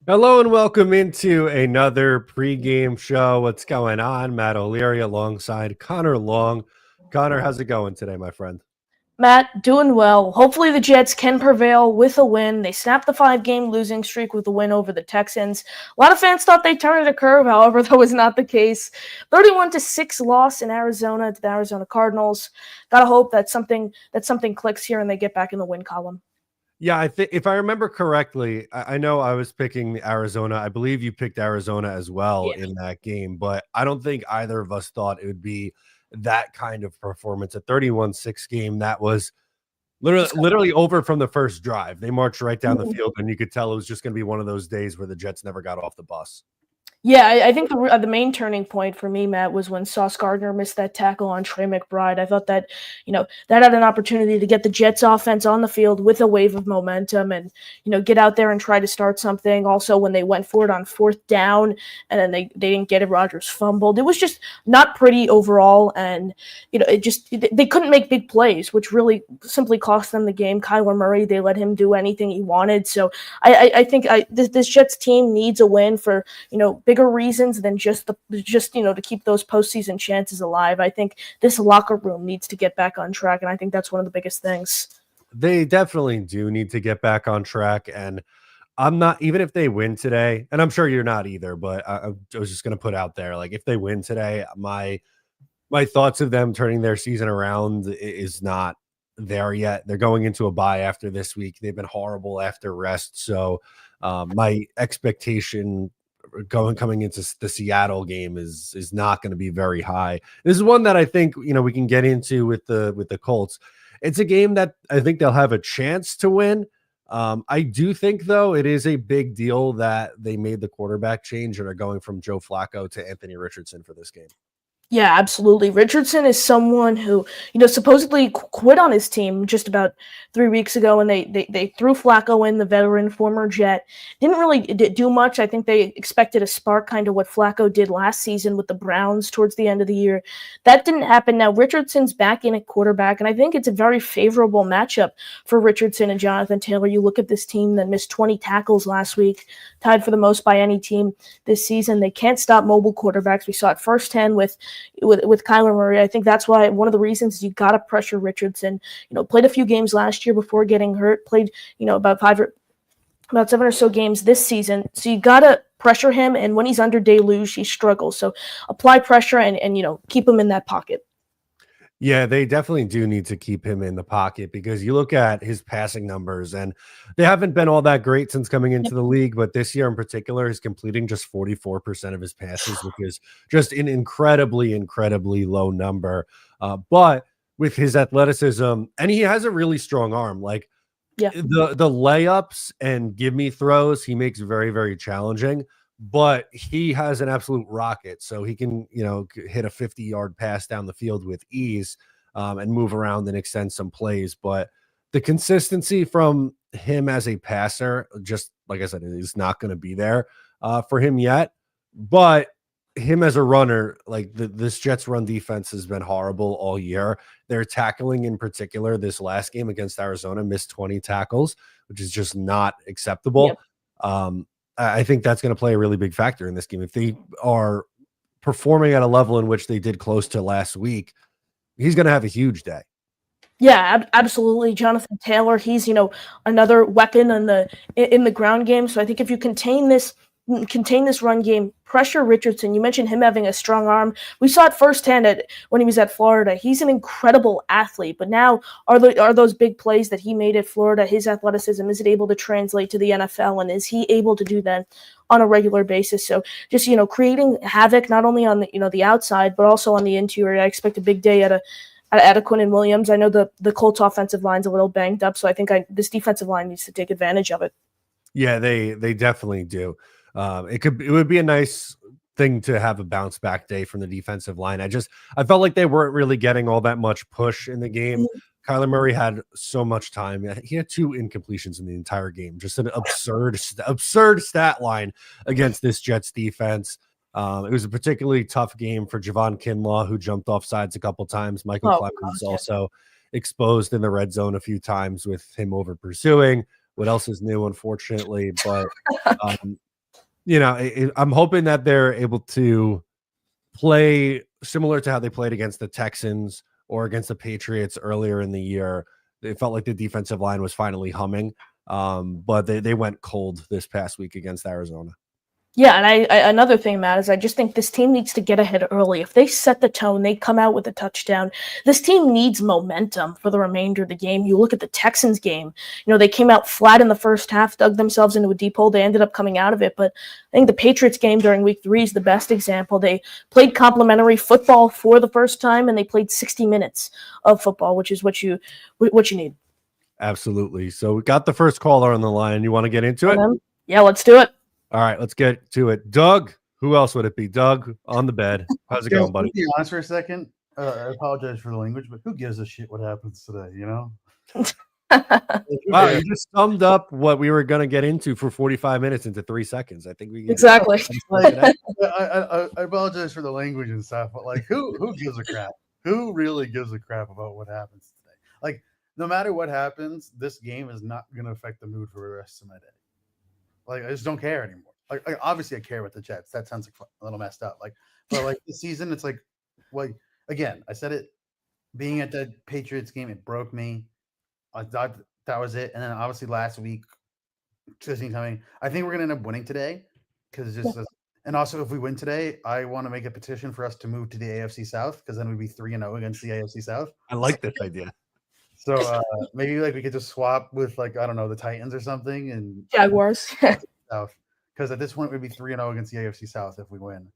Hello and welcome into another pregame show. What's going on? Matt O'Leary alongside Connor Long. Connor, how's it going today, my friend? Matt, doing well. Hopefully the Jets can prevail with a win. They snapped the 5-game losing streak with a win over the Texans. A lot of fans thought they turned a curve, however, that was not the case. 31-6 loss in Arizona to the Arizona Cardinals. Gotta hope that something clicks here and they get back in the win column. Yeah, I think if I remember correctly, I know I was picking Arizona. I believe you picked Arizona as well Yeah. in that game, but I don't think either of us thought it would be that kind of performance. A 31-6 game that was literally over from the first drive. They marched right down the field, and you could tell it was just going to be one of those days where the Jets never got off the bus. Yeah, I think the main turning point for me, Matt, was when Sauce Gardner missed that tackle on Trey McBride. I thought that, that had an opportunity to get the Jets offense on the field with a wave of momentum and, get out there and try to start something. Also, when they went for it on fourth down and then they didn't get it, Rodgers fumbled. It was just not pretty overall. And, they couldn't make big plays, which really simply cost them the game. Kyler Murray, they let him do anything he wanted. So I think this Jets team needs a win for, bigger reasons than just to keep those postseason chances alive. I think this locker room needs to get back on track, and I think that's one of the biggest things. They definitely do need to get back on track, and I'm not, even if they win today, and I'm sure you're not either, but I was just going to put out there, like, if they win today, my thoughts of them turning their season around is not there yet. They're going into a bye after this week. They've been horrible after rest, so my expectation coming into the Seattle game is not going to be very high. This is one that I think we can get into with the Colts. It's a game that I think they'll have a chance to win. I do think, though, it is a big deal that they made the quarterback change and are going from Joe Flacco to Anthony Richardson for this game. Yeah, absolutely. Richardson is someone who, supposedly quit on his team just about 3 weeks ago, and they threw Flacco in, the veteran, former Jet. Didn't really do much. I think they expected a spark, kind of what Flacco did last season with the Browns towards the end of the year. That didn't happen. Now Richardson's back in at quarterback, and I think it's a very favorable matchup for Richardson and Jonathan Taylor. You look at this team that missed 20 tackles last week, tied for the most by any team this season. They can't stop mobile quarterbacks. We saw it firsthand with Kyler Murray. I think that's why one of the reasons is you got to pressure Richardson. Played a few games last year before getting hurt, played, about 7 or so games this season. So you got to pressure him, and when he's under deluge, he struggles. So apply pressure and keep him in that pocket. Yeah, they definitely do need to keep him in the pocket because you look at his passing numbers and they haven't been all that great since coming into the league. But this year in particular, he's completing just 44% of his passes, which is just an incredibly, incredibly low number. But with his athleticism, and he has a really strong arm, like the layups and give me throws, he makes very, very challenging. But he has an absolute rocket, so he can, hit a 50-yard pass down the field with ease and move around and extend some plays. But the consistency from him as a passer, just like I said, is not going to be there for him yet. But him as a runner, like this Jets run defense has been horrible all year. Their tackling in particular, this last game against Arizona, missed 20 tackles, which is just not acceptable. Yep. I think that's going to play a really big factor in this game. If they are performing at a level in which they did close to last week, he's going to have a huge day. Yeah, absolutely. Jonathan Taylor, he's, another weapon in the ground game. So I think if you contain this run game, pressure Richardson. You mentioned him having a strong arm. We saw it firsthand when he was at Florida. He's an incredible athlete, but now are those big plays that he made at Florida, his athleticism, is it able to translate to the NFL, and is he able to do that on a regular basis? So just, creating havoc not only on the outside, but also on the interior. I expect a big day out of Quinn Williams. I know the Colts offensive line's a little banged up, so I think this defensive line needs to take advantage of it. Yeah, they definitely do. It would be a nice thing to have a bounce back day from the defensive line. I felt like they weren't really getting all that much push in the game. Kyler Murray had so much time. He had 2 incompletions in the entire game. Just an absurd stat line against this Jets defense. It was a particularly tough game for Javon Kinlaw, who jumped off sides a couple times. Michael Clemens also exposed in the red zone a few times with him over pursuing. What else is new, unfortunately? But I'm hoping that they're able to play similar to how they played against the Texans or against the Patriots earlier in the year. It felt like the defensive line was finally humming, but they went cold this past week against Arizona. Yeah, and I another thing, Matt, is I just think this team needs to get ahead early. If they set the tone, they come out with a touchdown. This team needs momentum for the remainder of the game. You look at the Texans game, they came out flat in the first half, dug themselves into a deep hole. They ended up coming out of it, but I think the Patriots game during week 3 is the best example. They played complimentary football for the first time, and they played 60 minutes of football, which is what you need. Absolutely. So we got the first caller on the line. You want to get into it? Yeah, let's do it. All right, let's get to it. Doug, who else would it be? Doug on the bed. How's it going, buddy? To be honest for a second, I apologize for the language, but who gives a shit what happens today, Wow, you just summed up what we were going to get into for 45 minutes into 3 seconds. I think we exactly. I apologize for the language and stuff, but who gives a crap? Who really gives a crap about what happens today? No matter what happens, this game is not going to affect the mood for the rest of my day. I just don't care anymore. Obviously I care about the Jets. That sounds a little messed up. But this season, it's again, I said it. Being at the Patriots game, it broke me. I thought that was it. And then obviously last week, I think we're gonna end up winning today because and also if we win today, I want to make a petition for us to move to the AFC South because then we'd be 3-0 against the AFC South. I like this idea. So maybe we could just swap with I don't know, the Titans or something and Jaguars. South, because at this point we'd be 3-0 against the AFC South if we win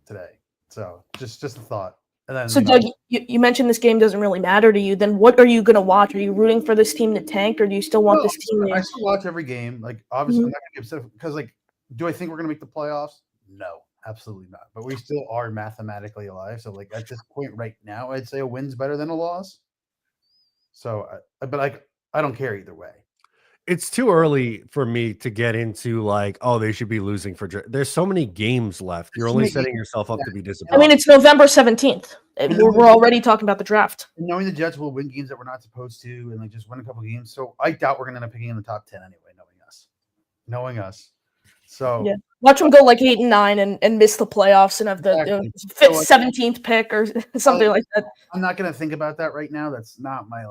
today. So just a thought. And then, so Doug, you mentioned this game doesn't really matter to you. Then what are you going to watch? Are you rooting for this team to tank, or do you still want this team? I still watch every game. Obviously, I'm not going to get upset because do I think we're going to make the playoffs? No, absolutely not. But we still are mathematically alive. So at this point right now, I'd say a win's better than a loss. So, but I don't care either way. It's too early for me to get into they should be losing for. There's so many games left. You're only setting yourself up to be disappointed. I mean, it's November 17th. We're already talking about the draft. And knowing the Jets will win games that we're not supposed to, and just win a couple games. So I doubt we're going to end up picking in the top 10 anyway. Knowing us. So yeah, watch them go 8-9 and miss the playoffs and have the 17th pick or something like that. I'm not going to think about that right now. That's not my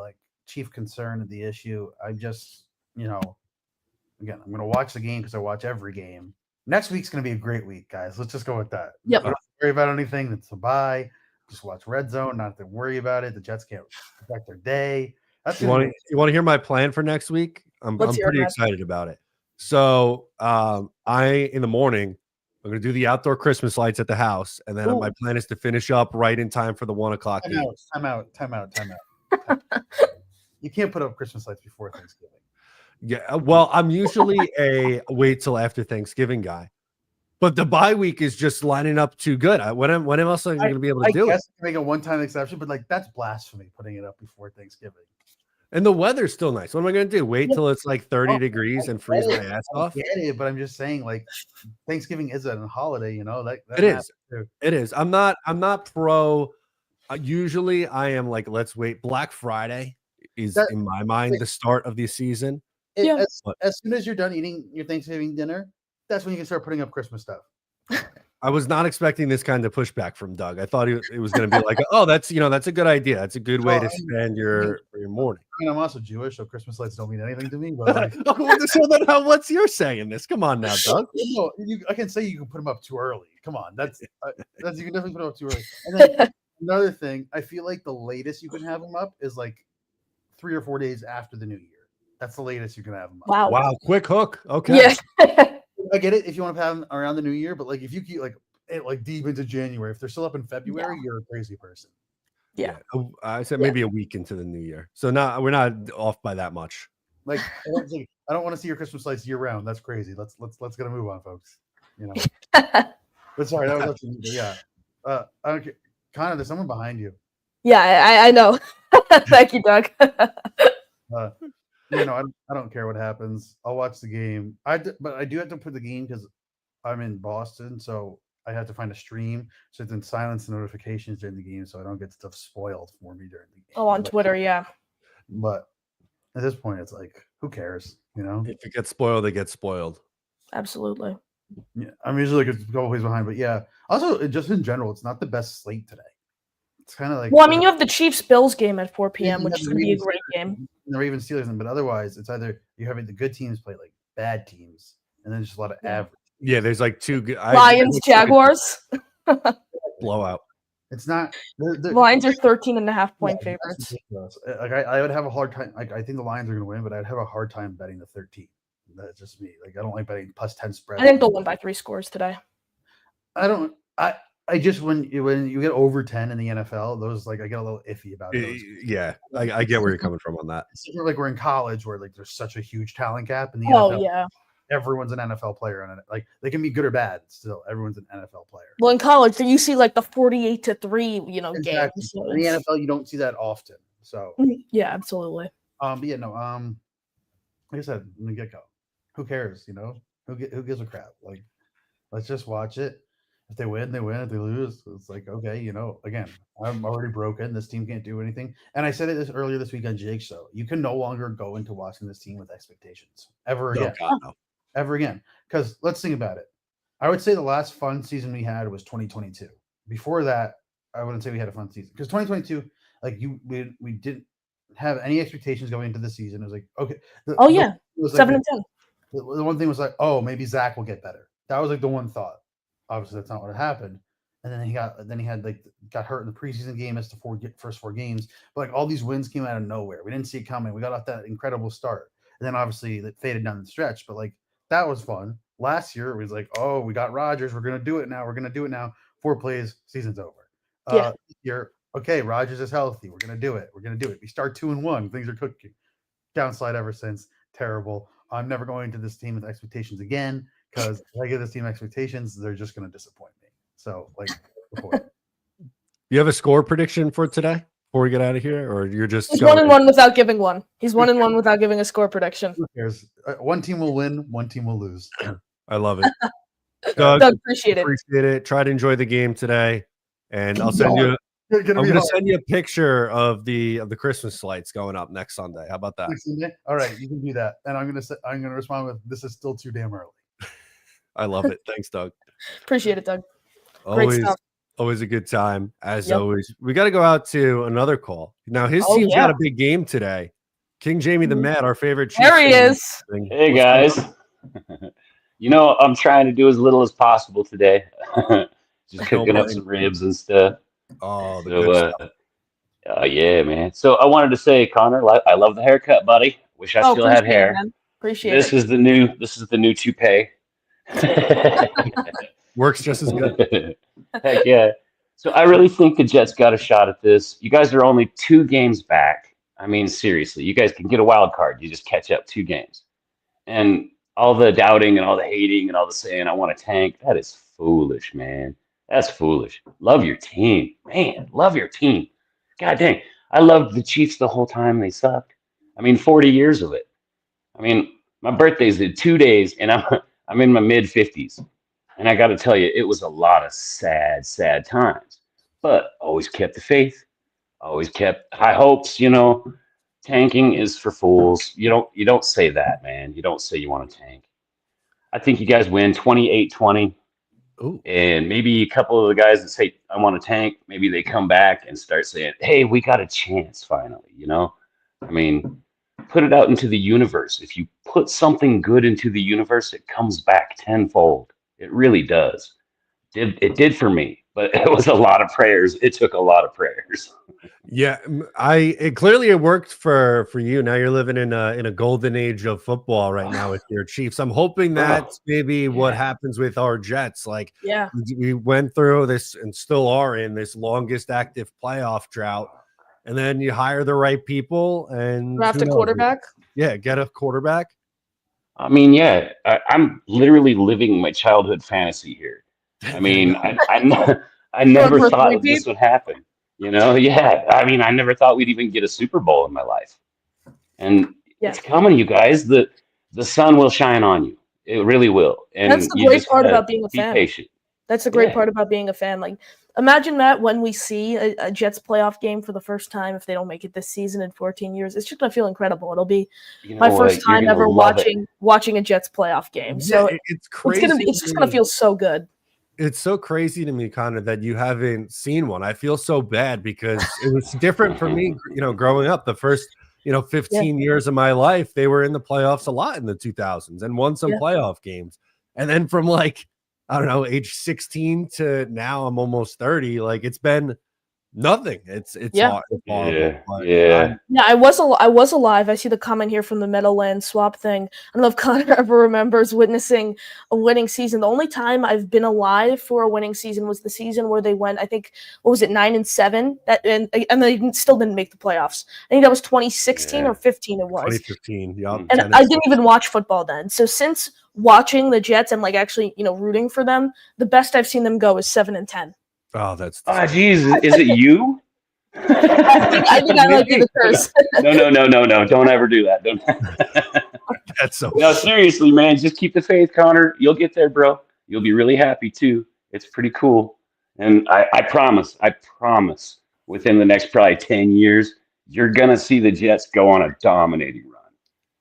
chief concern of the issue. I just. Again, I'm going to watch the game because I watch every game. Next week's going to be a great week, guys. Let's just go with that. Yep. Don't worry about anything. It's a bye. Just watch Red Zone. Not to worry about it. The Jets can't affect their day. You want to hear my plan for next week? I'm pretty excited about it. So in the morning, I'm going to do the outdoor Christmas lights at the house. And then my plan is to finish up right in time for the 1 o'clock game. Time out. You can't put up Christmas lights before Thanksgiving. Yeah, well, I'm usually a wait till after Thanksgiving guy, but the bye week is just lining up too good. When else am I going to be able to do it? Make a one-time exception, but that's blasphemy putting it up before Thanksgiving. And the weather's still nice. What am I going to do? Wait till it's 30 degrees and freeze my ass off? I get it, but I'm just saying, Thanksgiving is a holiday, that it is. It is. I'm not pro. Usually, I am let's wait. Black Friday is in my mind the start of the season. As soon as you're done eating your Thanksgiving dinner, that's when you can start putting up Christmas stuff. I was not expecting this kind of pushback from Doug. I thought it was going to be oh, that's a good idea. That's a good way to spend your morning. I'm also Jewish, so Christmas lights don't mean anything to me. But so then what's your say in this? Come on now, Doug. No, I can say you can put them up too early. Come on, that's you can definitely put them up too early. And then another thing, I feel the latest you can have them up is 3 or 4 days after the New Year. That's the latest you can have them up. Wow, quick hook. Okay. Yeah. I get it if you want to have them around the New Year, but if you keep it deep into January, if they're still up in February, you're a crazy person. Yeah. I said maybe a week into the New Year. So now we're not off by that much. I don't want to see your Christmas lights year round. That's crazy. Let's get a move on, folks. But sorry, that was yeah. Okay. Connor, there's someone behind you. Yeah, I know. Thank you, Doug. I don't care what happens. I'll watch the game. But I do have to put the game because I'm in Boston, so I have to find a stream so then silence the notifications during the game so I don't get stuff spoiled for me during the game. Oh, on Twitter, yeah. But at this point, it's who cares? If it gets spoiled, it gets spoiled. Absolutely. Yeah, I'm usually like a couple plays behind, but yeah. Also, just in general, it's not the best slate today. It's kind of like Well, I mean, you have the Chiefs-Bills game at 4 p.m., you which have is the going to be a Ravens great Steelers- game. the Ravens Steelers, but otherwise, it's either you're having the good teams play like bad teams, and then just a lot of Yeah. average. Yeah, there's like two good Lions, Jaguars. blowout. It's not. Lions are 13.5-point Yeah, that's favorites. ridiculous. Like I would have a hard time. Like I think the Lions are going to win, but I'd have a hard time betting the 13. That's just me. Like I don't like betting plus 10 spread. I think they'll win by 3 scores today. I don't. I just when you get over 10 in the NFL, those like I get a little iffy about those. Yeah, I get where you're coming from on that. It's like we're in college where like there's such a huge talent gap in the Oh NFL. yeah. Everyone's an NFL player on it. Like they can be good or bad. Still, everyone's an NFL player. Well, in college, you see like the 48-3, Exactly. games. So In the NFL, you don't see that often. So yeah, absolutely. but yeah, no. Like I said, from the get go, who cares? Who gives a crap? Like, let's just watch it. If they win, they win. If they lose, it's like okay, Again, I'm already broken. This team can't do anything. And I said it earlier this week on Jake's show. You can no longer go into watching this team with expectations ever again. Oh, God, no. Ever again. Because let's think about it. I would say the last fun season we had was 2022. Before that, I wouldn't say we had a fun season because 2022, like we didn't have any expectations going into the season. It was like okay. Yeah, it was like 7-10. the one thing was like, oh, maybe Zach will get better. That was like the one thought. Obviously, that's not what happened. And then he got hurt in the preseason game. It's the first 4 games. But like all these wins came out of nowhere. We didn't see it coming. We got off that incredible start, and then obviously it faded down the stretch. But like that was fun. Last year it was like, oh, we got Rodgers. We're gonna do it now. We're gonna do it now. 4 plays, season's over. Yeah. This year, okay, Rodgers is healthy. We're gonna do it. We're gonna do it. We start 2-1. Things are cooking. Downslide ever since. Terrible. I'm never going to this team with expectations again because if I give this team expectations, they're just going to disappoint me. So, like, You have a score prediction for today before we get out of here, or you're just He's 1-1 without giving one. He's 1-1 without giving a score prediction. who cares? One team will win, one team will lose. I love it. Doug, Appreciate it. appreciate it. Try to enjoy the game today, and I'll send you. I'm going to send you a picture of the Christmas lights going up next Sunday. How about that? All right, you can do that, and I'm going to respond with, "This is still too damn early." I love it. Thanks, Doug. Appreciate it, Doug. Great stuff. Always a good time. As always, we got to go out to another call. Now, his team's got a big game today. King Jamie the Mad, our favorite. There he is. Hey, guys. I'm trying to do as little as possible today. Just cooking up some ribs and stuff. Oh, good stuff. Yeah, man. So I wanted to say, Connor, I love the haircut, buddy. Wish I still had hair. Man. Appreciate this it. Is the new toupee. Works just as good. Heck yeah. So I really think the Jets got a shot at this. You guys are only 2 games back. I mean, seriously, you guys can get a wild card. You just catch up 2 games. And all the doubting and all the hating and all the saying, I want to tank, that is foolish, man. That's foolish. Love your team. Man, love your team. God dang. I loved the Chiefs the whole time they sucked. I mean, 40 years of it. I mean, my birthday's in 2 days, and I'm in my mid-50s. And I got to tell you, it was a lot of sad, sad times. But always kept the faith. Always kept high hopes, Tanking is for fools. You don't say that, man. You don't say you want to tank. I think you guys win 28-20. Ooh. And maybe a couple of the guys that say, I want to tank, maybe they come back and start saying, hey, we got a chance finally, I mean, put it out into the universe. If you put something good into the universe, it comes back tenfold. It really does. It did for me, but it was a lot of prayers. It took a lot of prayers. Yeah, it clearly worked for you. Now you're living in a golden age of football right now with your Chiefs. I'm hoping that's maybe what happens with our Jets. Like, we went through this and still are in this longest active playoff drought, and then you hire the right people and draft a quarterback. Yeah, get a quarterback. I mean, yeah, I'm literally living my childhood fantasy here. I mean, I never thought this would happen. Yeah. I mean, I never thought we'd even get a Super Bowl in my life. And it's coming, you guys. The sun will shine on you. It really will. And that's the great part about being a fan. Be patient. That's the great Yeah. part about being a fan. Like, imagine that when we see a Jets playoff game for the first time, if they don't make it this season in 14 years, it's just gonna feel incredible. It'll be You my know first what? You're time gonna ever love it. watching a Jets playoff game. Yeah, So it's crazy. it's just gonna feel so good. It's so crazy to me, Connor, that you haven't seen one. I feel so bad because it was different for me, growing up. The first, 15 years of my life, they were in the playoffs a lot in the 2000s and won some playoff games. And then from like, I don't know, age 16 to now I'm almost 30, like it's been nothing. It's horrible. Yeah. I was alive. I see the comment here from the Meadowlands swap thing. I don't know if Connor ever remembers witnessing a winning season. The only time I've been alive for a winning season was the season where they went, I think, what was it, 9-7? And they still didn't make the playoffs. I think that was 2016 or 15 it was. 2015, yeah. And I didn't even watch football then. So since watching the Jets and like actually, rooting for them, the best I've seen them go is 7-10. Oh, that's jeez, is it you? I think I might be the curse. No. Don't ever do that. Don't. That's so. No, seriously, man. Just keep the faith, Connor. You'll get there, bro. You'll be really happy too. It's pretty cool. And I promise, within the next probably 10 years, you're gonna see the Jets go on a dominating run.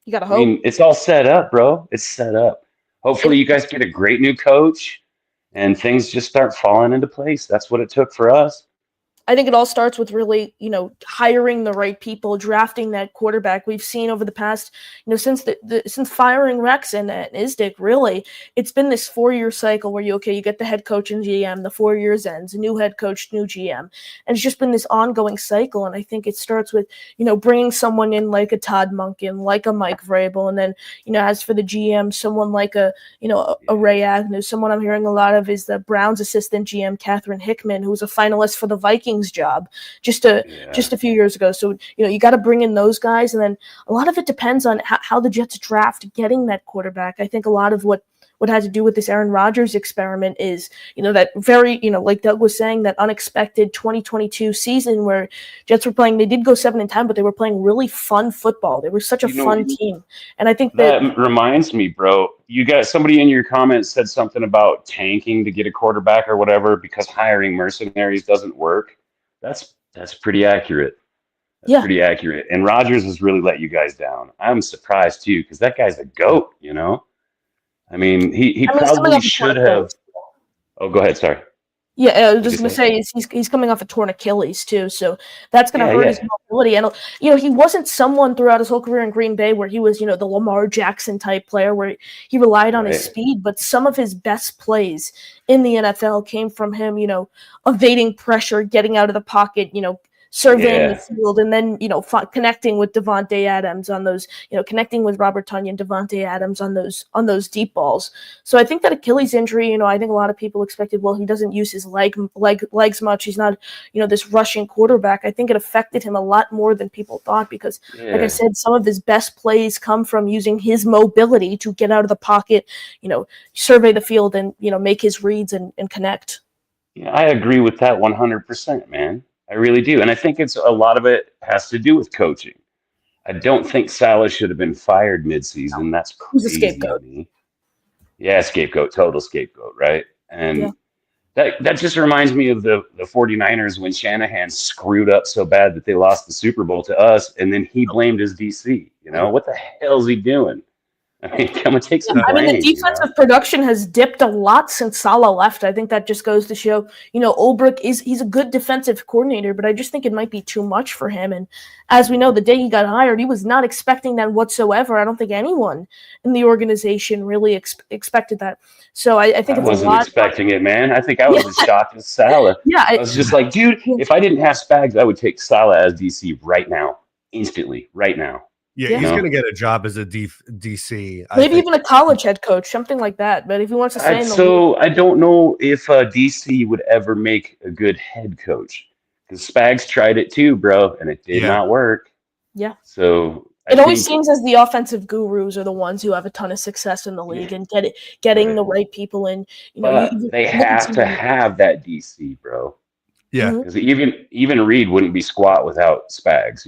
You gotta hope. I mean, it's all set up, bro. It's set up. Hopefully, you guys get a great new coach, and things just start falling into place. That's what it took for us. I think it all starts with really, hiring the right people, drafting that quarterback. We've seen over the past, since since firing Rex and Isdick, really, it's been this 4-year cycle where you get the head coach and GM, the 4 years ends, new head coach, new GM, and it's just been this ongoing cycle. And I think it starts with, bringing someone in like a Todd Monken, like a Mike Vrabel, and then, as for the GM, someone like a Ray Agnew. Someone I'm hearing a lot of is the Browns assistant GM, Catherine Hickman, who was a finalist for the Vikings job just a few years ago. So you got to bring in those guys, and then a lot of it depends on how the Jets draft getting that quarterback. I think a lot of what had to do with this Aaron Rodgers experiment is that very like Doug was saying, that unexpected 2022 season where Jets were playing. They did go 7-10, but they were playing really fun football. They were such a fun team, and I think that reminds me, bro. You guys, somebody in your comments said something about tanking to get a quarterback or whatever because hiring mercenaries doesn't work. That's pretty accurate. That's pretty accurate. And Rodgers has really let you guys down. I'm surprised too, because that guy's a goat, I mean, he probably should have. Oh, go ahead. Sorry. Yeah, I was just going to say he's coming off a torn Achilles too, so that's going to hurt his mobility. And he wasn't someone throughout his whole career in Green Bay where he was the Lamar Jackson type player where he relied on his speed, but some of his best plays in the NFL came from him, evading pressure, getting out of the pocket, surveying the field, and then connecting with Devontae Adams on those, connecting with Robert Tonyan, Devontae Adams on those deep balls. So I think that Achilles injury, I think a lot of people expected, well, he doesn't use his legs much. He's not, this rushing quarterback. I think it affected him a lot more than people thought because, like I said, some of his best plays come from using his mobility to get out of the pocket, survey the field, and make his reads and connect. Yeah, I agree with that 100%, man. I really do. And I think a lot of it has to do with coaching. I don't think Salah should have been fired midseason. That's crazy. He's a scapegoat. To me. Yeah, scapegoat, total scapegoat, right? And that just reminds me of the 49ers when Shanahan screwed up so bad that they lost the Super Bowl to us, and then he blamed his DC. What the hell is he doing? I mean, come and take some blame. The defensive production has dipped a lot since Salah left. I think that just goes to show, Ulbrich he's a good defensive coordinator, but I just think it might be too much for him. And as we know, the day he got hired, he was not expecting that whatsoever. I don't think anyone in the organization really expected that. So I think it's wasn't expecting it, man. I think I was as shocked as Salah. I was just like, dude, if I didn't have Spags, I would take Salah as DC right now, instantly, right now. Yeah, he's going to get a job as a DC. Maybe even a college head coach, something like that. But if he wants to stay in the league. I don't know if DC would ever make a good head coach because Spags tried it too, bro, and it did not work. Yeah. So it always seems as the offensive gurus are the ones who have a ton of success in the league and getting the right people in. They have to have that DC, bro. Yeah. Because even Reed wouldn't be squat without Spags,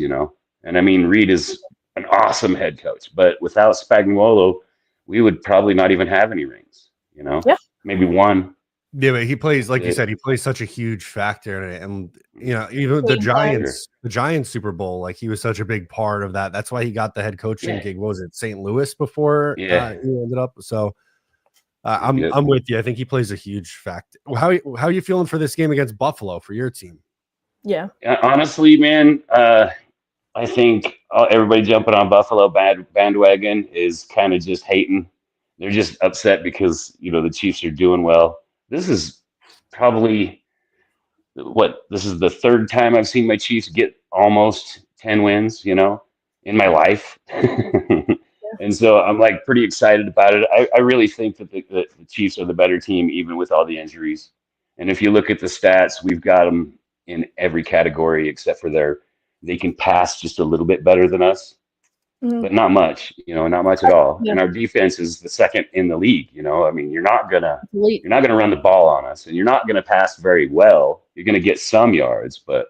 And I mean, Reed is an awesome head coach, but without Spagnuolo, we would probably not even have any rings, Yeah. Maybe one. Yeah, but he plays, like you Yeah. said, he plays such a huge factor in it. And even the Big player. Giants Super Bowl, like he was such a big part of that. That's why he got the head coaching Yeah. gig. What was it, St. Louis before Yeah. he ended up? So Good. I'm with you. I think he plays a huge factor. How are you feeling for this game against Buffalo for your team? Yeah. Honestly, man, I think everybody jumping on Buffalo bandwagon is kind of just hating. They're just upset because the Chiefs are doing well. This is probably this is the third time I've seen my Chiefs get almost 10 wins, in my life. And so I'm like pretty excited about it. I really think that the Chiefs are the better team, even with all the injuries. And if you look at the stats, we've got them in every category except for they can pass just a little bit better than us, Mhm. but not much, not much at all. Yeah. And our defense is the second in the league. I mean, you're not gonna Elite. run the ball on us, and you're not gonna pass very well. You're gonna get some yards, but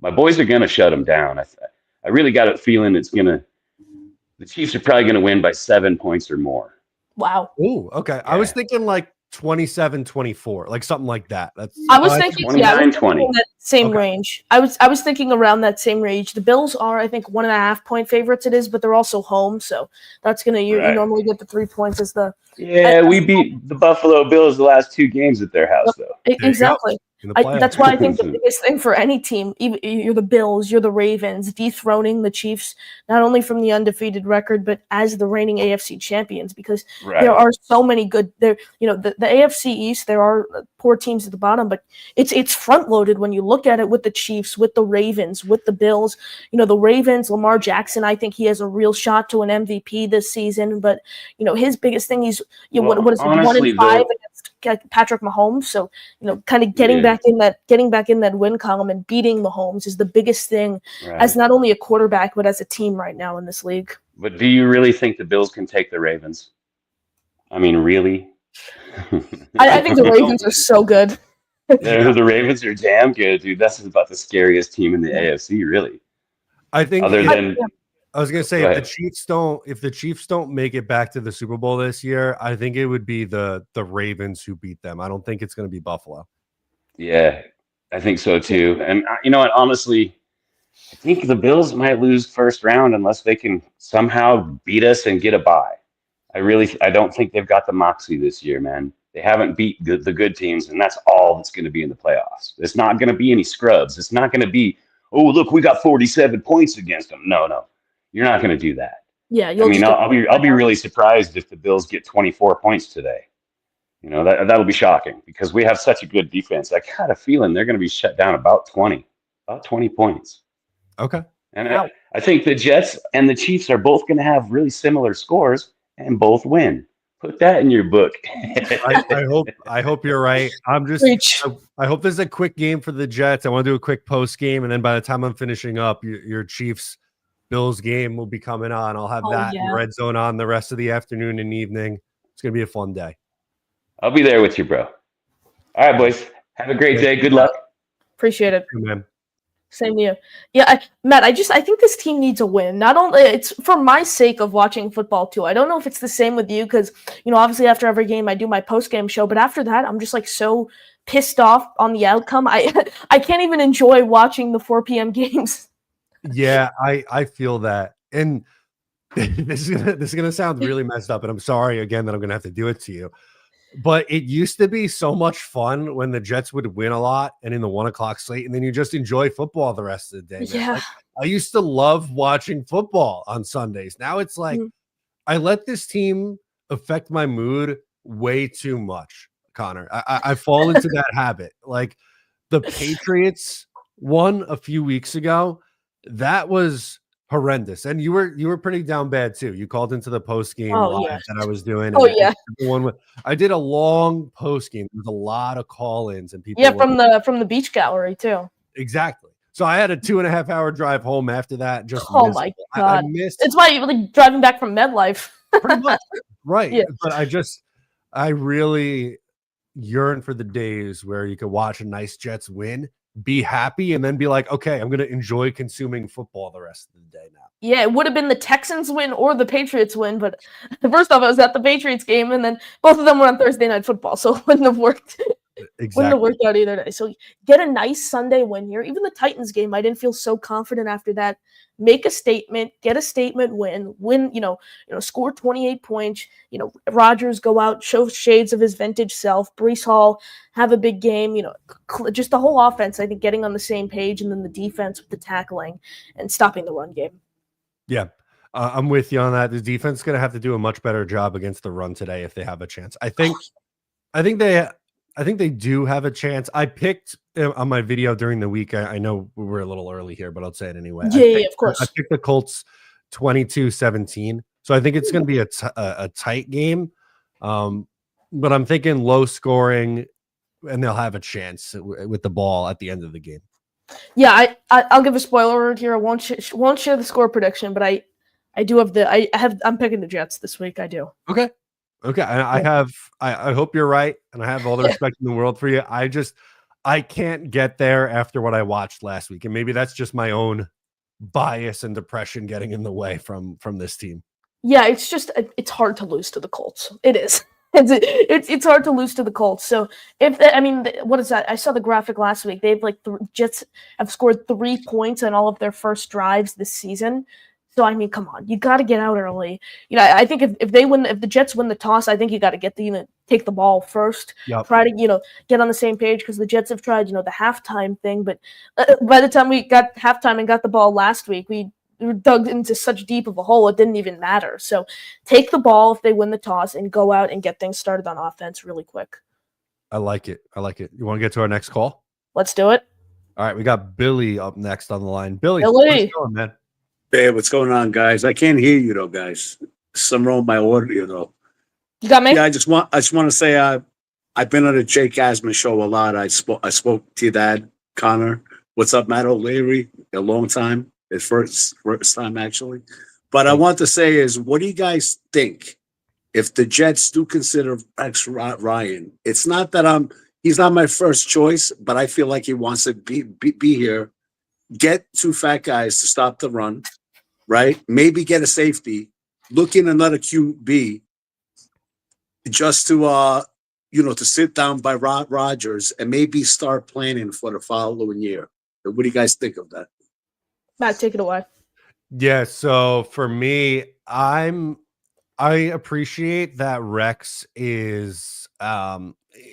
my boys are gonna shut them down. I really got a feeling the Chiefs are probably gonna win by 7 points or more. Wow. Oh, okay. I was Yeah. thinking like 27-24, like something like that. I was thinking, 29-20. in that same Okay. range. I was thinking around that same range. The Bills are, I think, 1.5 point favorites. It is, but they're also home, so that's gonna you Right. normally get the 3 points as the Yeah, we beat the Buffalo Bills the last 2 games at their house, though. you go. exactly. In the playoffs. That's why I think the biggest thing for any team, even you're the Bills, you're the Ravens, dethroning the Chiefs, not only from the undefeated record, but as the reigning AFC champions, because Right. there are so many good there. The AFC East, there are poor teams at the bottom, but it's front loaded when you look at it with the Chiefs, with the Ravens, with the Bills. The Ravens, Lamar Jackson, I think he has a real shot to an MVP this season, but his biggest thing, he's what is it, honestly, 1-5 though, against Patrick Mahomes, so kind of getting back in that win column and beating Mahomes is the biggest thing right. as not only a quarterback but as a team right now in this league. But do you really think the Bills can take the Ravens? I mean, really? I think the Ravens are so good. The Ravens are damn good, dude. That's about the scariest team in the Yeah. AFC, really. I think Other than I was gonna say Go if ahead. the Chiefs don't make it back to the Super Bowl this year, I think it would be the Ravens who beat them. I don't think it's gonna be Buffalo. Yeah, I think so too. And you know what? Honestly, I think the Bills might lose first round unless they can somehow beat us and get a bye. I don't think they've got the moxie this year, man. They haven't beat the good teams, and that's all that's going to be in the playoffs. It's not going to be any scrubs. It's not going to be, oh, look, we got 47 points against them. No, you're not going to do that. Yeah, I mean, I'll be really surprised if the Bills get 24 points today. That'll be shocking because we have such a good defense. I got a feeling they're going to be shut down about 20 points. Okay. And Wow. I think the Jets and the Chiefs are both going to have really similar scores and both win. Put that in your book. I hope you're right. Preach. I hope this is a quick game for the Jets. I want to do a quick post game, and then by the time I'm finishing up, your Chiefs Bills game will be coming on. I'll have that in Red Zone on the rest of the afternoon and evening. It's gonna be a fun day. I'll be there with you, bro. All right, boys. Have a great day. Good luck. Appreciate it. Hey, man. Same to you. Yeah, Matt, I think this team needs a win. Not only it's for my sake of watching football too. I don't know if it's the same with you because obviously after every game I do my post game show, but after that I'm just like so pissed off on the outcome. I can't even enjoy watching the 4 p.m. games. Yeah, I feel that, and this is gonna sound really messed up, and I'm sorry again that I'm gonna have to do it to you. But it used to be so much fun when the Jets would win a lot and in the 1 o'clock slate, and then you just enjoy football the rest of the day. Yeah. Like, I used to love watching football on Sundays. Now it's like I let this team affect my mood way too much, Connor. I fall into that habit. Like the Patriots won a few weeks ago. That was horrendous, and you were pretty down bad too. You called into the post game live that I was doing. I did a long post game. There was a lot of call-ins and people. Yeah, from the beach gallery too. Exactly. So I had a 2.5-hour drive home after that. Just my God, I missed. It's why like driving back from MedLife. Pretty much, right? Yeah. But I really yearn for the days where you could watch a nice Jets win, be happy, and then be like, okay, I'm going to enjoy consuming football the rest of the day now. Yeah, it would have been the Texans win or the Patriots win, but first off, I was at the Patriots game, and then both of them were on Thursday Night Football, so it wouldn't have worked. Wouldn't have Exactly. worked out either day. So get a nice Sunday win here. Even the Titans game, I didn't feel so confident after that. Make a statement, get a statement win, score 28 points. Rodgers go out, show shades of his vintage self. Brees Hall have a big game. Just the whole offense, I think, getting on the same page, and then the defense with the tackling and stopping the run game. Yeah. I'm with you on that. The defense is going to have to do a much better job against the run today if they have a chance. I think they do have a chance. I picked on my video during the week. I know we were a little early here, but I'll say it anyway. Yeah, of course. I picked the Colts 22-17. So I think it's going to be a tight game. But I'm thinking low scoring, and they'll have a chance with the ball at the end of the game. Yeah, I'll give a spoiler alert here. I won't share the score prediction, but I do have I'm picking the Jets this week. I do. Okay. I hope you're right, and I have all the respect in the world for you. I can't get there after what I watched last week, and maybe that's just my own bias and depression getting in the way from this team. Yeah, it's hard to lose to the Colts. It is. It's hard to lose to the Colts. So what is that? I saw the graphic last week. They've Jets have scored 3 points on all of their first drives this season. So come on, you got to get out early. I think if the Jets win the toss, I think you got to get take the ball first. Yep. Try to get on the same page, because the Jets have tried the halftime thing, but by the time we got halftime and got the ball last week, we were dug into such deep of a hole it didn't even matter. So take the ball if they win the toss and go out and get things started on offense really quick. I like it. You want to get to our next call? Let's do it. All right, we got Billy up next on the line. Billy. Billy. How's it going, man? Hey, what's going on, guys? I can't hear you though, guys. Some wrong with my audio though. You got me? Yeah, I just want to say I've been on the Jake Asman show a lot. I spoke to your dad, Connor. What's up, Matt O'Leary? A long time. His first time actually. But I want to say is, what do you guys think if the Jets do consider Rex Ryan? It's not that he's not my first choice, but I feel like he wants to be here. Get 2 fat guys to stop the run, right? Maybe get a safety. Look in another QB just to to sit down by Rodgers and maybe start planning for the following year. What do you guys think of that? Matt, take it away. Yeah, so for me, I appreciate that Rex is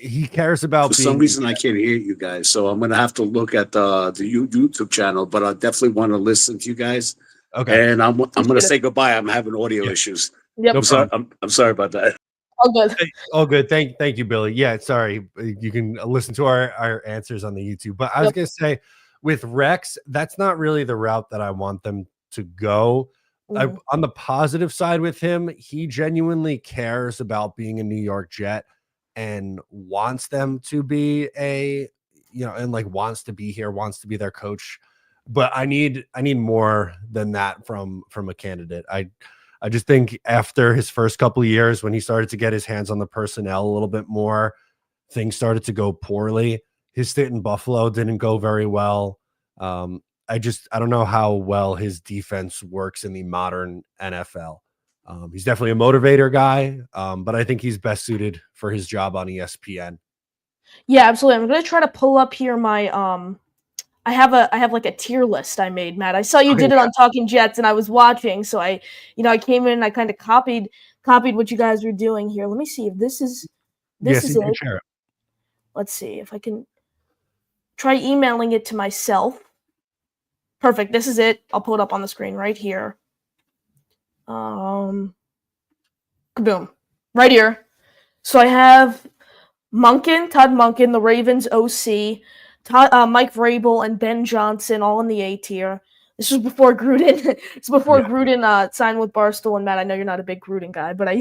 he cares about For some reason I can't hear you guys, so I'm gonna have to look at the YouTube channel, but I definitely want to listen to you guys. Okay. And I'm gonna say goodbye. I'm having audio issues. Yep. I'm sorry about that. All good. All good. Thank you, Billy. Yeah, sorry. You can listen to our answers on the YouTube. But I was gonna say, with Rex, that's not really the route that I want them to go. On the positive side with him, he genuinely cares about being a New York Jet and wants them to be wants to be here, wants to be their coach. But I need more than that from a candidate. I just think after his first couple of years, when he started to get his hands on the personnel a little bit more, things started to go poorly. His stint in Buffalo didn't go very well. I don't know how well his defense works in the modern NFL. He's definitely a motivator guy, but I think he's best suited for his job on ESPN. Yeah, absolutely. I'm gonna try to pull up here my I have like a tier list I made, Matt. I saw you did it on Talking Jets, and I was watching, so I came in and I kind of copied what you guys were doing here. Let me see if this is it. Share it. Let's see if I can try emailing it to myself. Perfect. This is it. I'll pull it up on the screen right here. Kaboom. Right here. So I have Todd Monken, the Ravens OC, Mike Vrabel, and Ben Johnson all in the A tier. This was before Gruden. Gruden signed with Barstool. And Matt, I know you're not a big Gruden guy, but I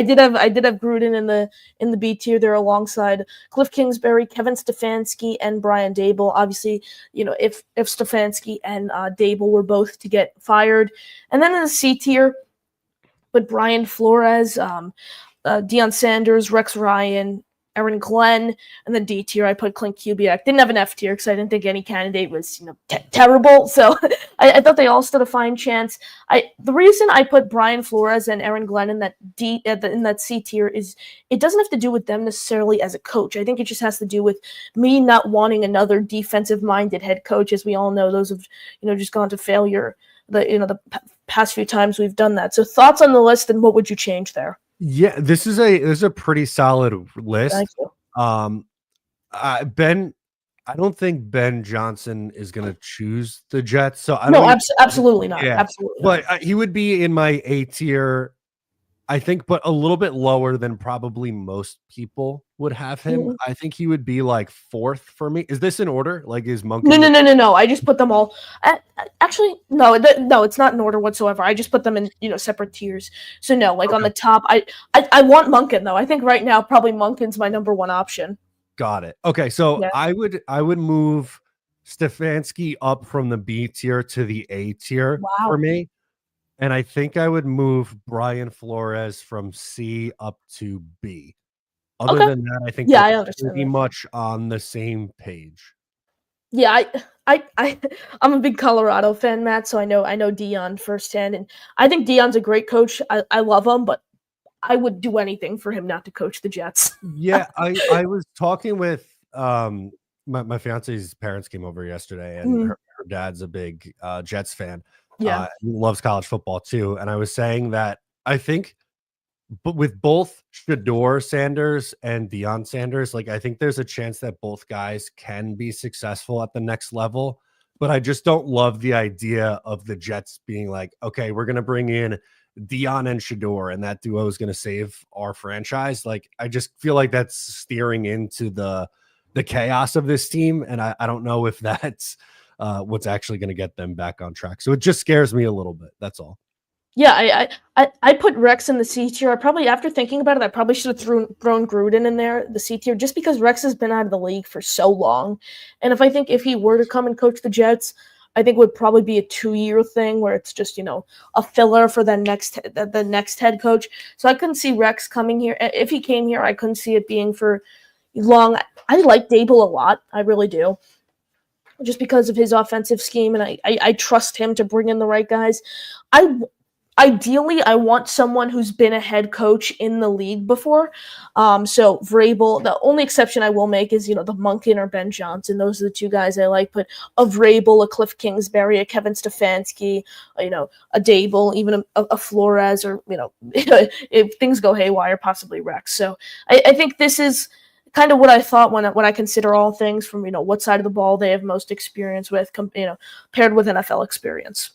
did have Gruden in the B tier there alongside Cliff Kingsbury, Kevin Stefanski, and Brian Dable. Obviously, if Stefanski and Dable were both to get fired, and then in the C tier, with Brian Flores, Deion Sanders, Rex Ryan, Aaron Glenn, and then D tier I put Clint Kubiak. Didn't have an F tier because I didn't think any candidate was terrible. So I thought they all stood a fine chance. The reason I put Brian Flores and Aaron Glenn in that in that C tier is it doesn't have to do with them necessarily as a coach. I think it just has to do with me not wanting another defensive minded head coach. As we all know, those have just gone to failure. The past few times we've done that. So thoughts on the list and what would you change there? Yeah, this is a pretty solid list. Thank you. I don't think Ben Johnson is going to choose the Jets. So Absolutely not. Yeah, Absolutely not. but he would be in my A tier, I think, but a little bit lower than probably most people would have him. Mhm. I think he would be like 4th for me. Is this in order? Like, is Monk? No. I just put them all. Actually, no, it's not in order whatsoever. I just put them in separate tiers. So no, like on the top, I want Monken though. I think right now probably Monken's my number one option. Got it. Okay, so Yeah. I would move Stefanski up from the B tier to the A tier for me. And I think I would move Brian Flores from C up to B. Other than that, I think I understand pretty that. much on the same page. Yeah, I'm a big Colorado fan, Matt, so I know Dion firsthand, and I think Dion's a great coach. I love him, but I would do anything for him not to coach the Jets. Yeah, I was talking with my fiance's parents came over yesterday, and her dad's a big Jets fan. Yeah. He loves college football too. And I was saying that I think, but with both Shedeur Sanders and Deion Sanders, like I think there's a chance that both guys can be successful at the next level. But I just don't love the idea of the Jets being like, okay, we're going to bring in Deion and Shedeur, and that duo is going to save our franchise. Like, I just feel like that's steering into the chaos of this team. And I don't know if that's what's actually going to get them back on track. So it just scares me a little bit. That's all. Yeah, I put Rex in the C tier. After thinking about it, I probably should have thrown Gruden in there, the C tier, just because Rex has been out of the league for so long. And if he were to come and coach the Jets, I think it would probably be a 2-year thing where it's just, a filler for the next head coach. So I couldn't see Rex coming here. If he came here, I couldn't see it being for long. I like Dable a lot. I really do. Just because of his offensive scheme, and I trust him to bring in the right guys. Ideally, I want someone who's been a head coach in the league before. So Vrabel, the only exception I will make is, the Monken or Ben Johnson. Those are the two guys I like. But a Vrabel, a Cliff Kingsbury, a Kevin Stefanski, a Dable, even a Flores, or, if things go haywire, possibly Rex. So I think this is kind of what I thought when I consider all things from, what side of the ball they have most experience with, paired with NFL experience.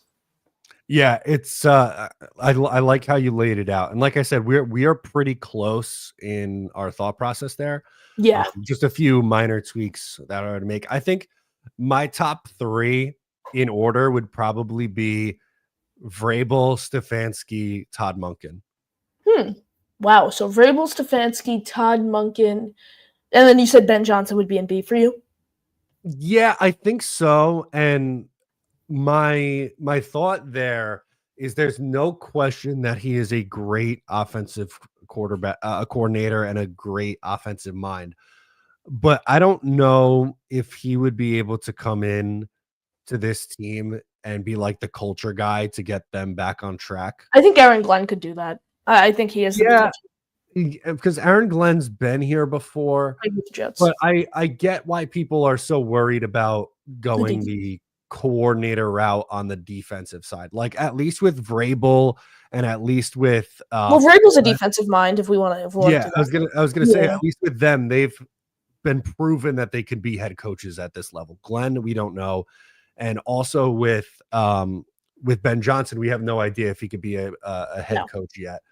Yeah, it's I like how you laid it out. And like I said, we are pretty close in our thought process there. Yeah. Just a few minor tweaks that are to make. I think my top 3 in order would probably be Vrabel, Stefanski, Todd Monken. Wow. So Vrabel, Stefanski, Todd Monken, and then you said Ben Johnson would be in B for you? Yeah, I think so. And my thought there is there's no question that he is a great offensive coordinator and a great offensive mind. But I don't know if he would be able to come in to this team and be like the culture guy to get them back on track. I think Aaron Glenn could do that. I think he is. Yeah, because Aaron Glenn's been here before. But I get why people are so worried about going the coordinator route on the defensive side. Like, at least with Vrabel and at least with Vrabel's a defensive mind, if we want to. Yeah, I was gonna say, at least with them, they've been proven that they could be head coaches at this level. Glenn, we don't know. And also with Ben Johnson, we have no idea if he could be a head coach yet.